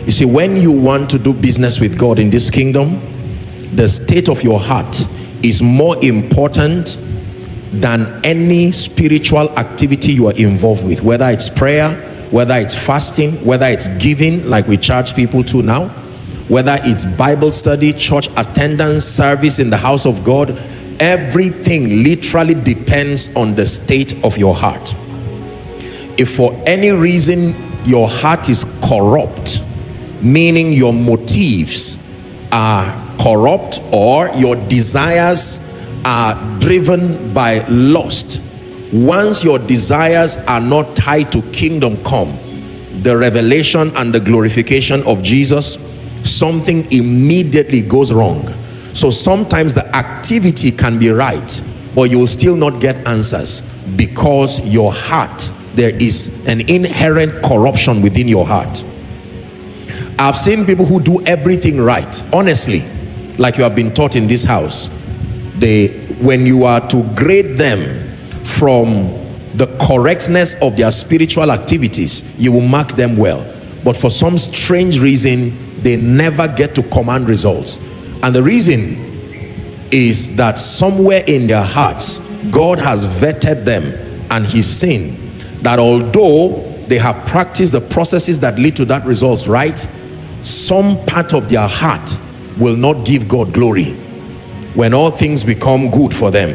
You see, when you want to do business with God in this kingdom, the state of your heart is more important than any spiritual activity you are involved with, whether it's prayer, whether it's fasting, whether it's giving like we charge people to now, whether it's Bible study, church attendance, service in the house of God. Everything literally depends on the state of your heart. If for any reason your heart is corrupt, meaning your motives are corrupt or your desires are driven by lust, once your desires are not tied to kingdom come, the revelation and the glorification of Jesus, something immediately goes wrong. So sometimes the activity can be right, but you will still not get answers because your heart, there is an inherent corruption within your heart. I've seen people who do everything right, honestly, like you have been taught in this house. When you are to grade them from the correctness of their spiritual activities, you will mark them well. But for some strange reason, they never get to command results. And the reason is that somewhere in their hearts, God has vetted them and he's seen that although they have practiced the processes that lead to that results right, some part of their heart will not give God glory when all things become good for them.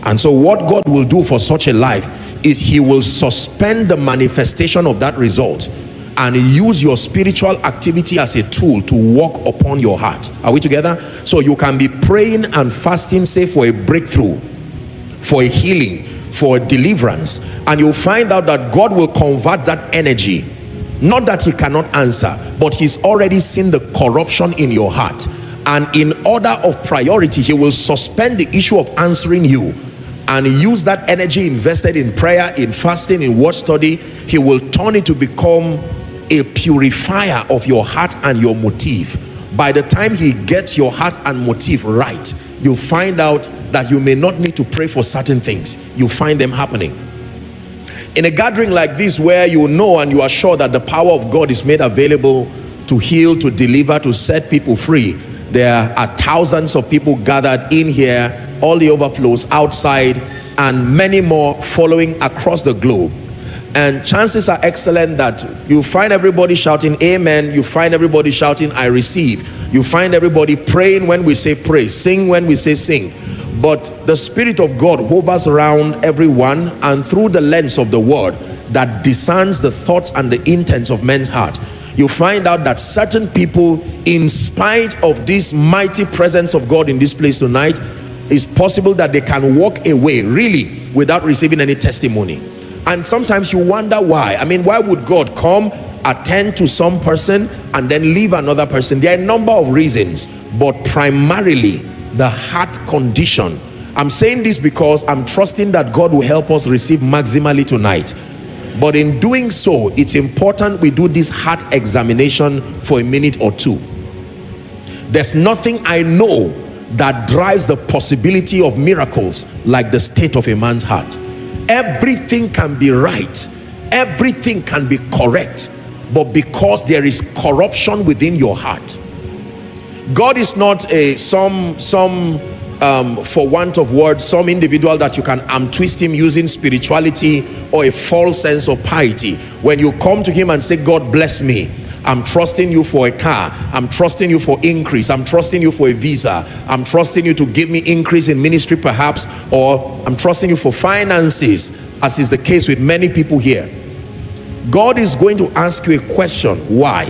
And so what God will do for such a life is he will suspend the manifestation of that result and use your spiritual activity as a tool to work upon your heart. Are we together? So you can be praying and fasting, say for a breakthrough, for a healing, for a deliverance, and you'll find out that God will convert that energy. Not that he cannot answer, but he's already seen the corruption in your heart, and in order of priority, he will suspend the issue of answering you and use that energy invested in prayer, in fasting, in word study. He will turn it to become a purifier of your heart and your motive. By the time he gets your heart and motive right, you'll find out that you may not need to pray for certain things. You find them happening. In a gathering like this, where you know and you are sure that the power of God is made available to heal, to deliver, to set people free, there are thousands of people gathered in here, all the overflows outside, and many more following across the globe. And chances are excellent that you find everybody shouting amen, you find everybody shouting I receive, you find everybody praying when we say pray, sing when we say sing. But the Spirit of God hovers around everyone, and through the lens of the word that discerns the thoughts and the intents of men's heart, you find out that certain people, in spite of this mighty presence of God in this place tonight, it's possible that they can walk away really without receiving any testimony. And sometimes you wonder why. I mean, why would God come, attend to some person, and then leave another person? There are a number of reasons, but primarily the heart condition. I'm saying this because I'm trusting that God will help us receive maximally tonight. But in doing so, it's important we do this heart examination for a minute or two. There's nothing I know that drives the possibility of miracles like the state of a man's heart. Everything can be right, everything can be correct, but because there is corruption within your heart. God is not for want of words, some individual that you can twist him using spirituality or a false sense of piety. When you come to him and say, God bless me, I'm trusting you for a car, I'm trusting you for increase, I'm trusting you for a visa, I'm trusting you to give me increase in ministry perhaps, or I'm trusting you for finances, as is the case with many people here. God is going to ask you a question, why?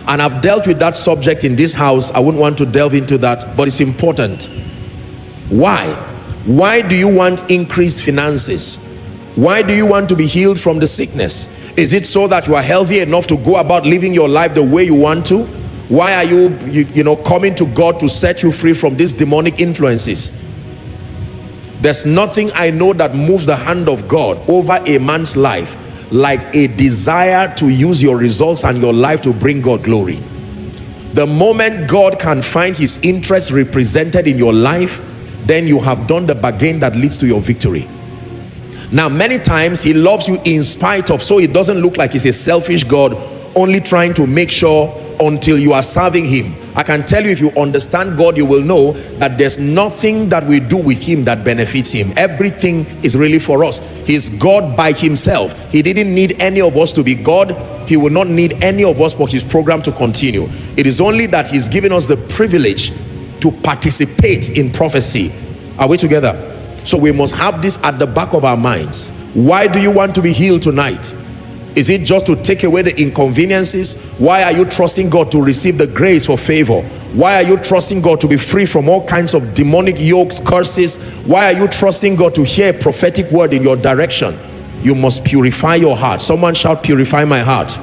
And I've dealt with that subject in this house. I wouldn't want to delve into that, but it's important. Why? Why do you want increased finances? Why do you want to be healed from the sickness? Is it so that you are healthy enough to go about living your life the way you want to? Why are you coming to God to set you free from these demonic influences? There's nothing I know that moves the hand of God over a man's life like a desire to use your results and your life to bring God glory. The moment God can find his interest represented in your life, then you have done the bargain that leads to your victory. Now, many times he loves you in spite of, so it doesn't look like he's a selfish God only trying to make sure until you are serving him. I can tell you, if you understand God, you will know that there's nothing that we do with him that benefits him. Everything is really for us. He's God by himself. He didn't need any of us to be God. He will not need any of us for his program to continue. It is only that he's given us the privilege to participate in prophecy. Are we together? So we must have this at the back of our minds. Why do you want to be healed tonight? Is it just to take away the inconveniences? Why are you trusting God to receive the grace for favor? Why are you trusting God to be free from all kinds of demonic yokes, curses? Why are you trusting God to hear a prophetic word in your direction? You must purify your heart. Someone shout, purify my heart.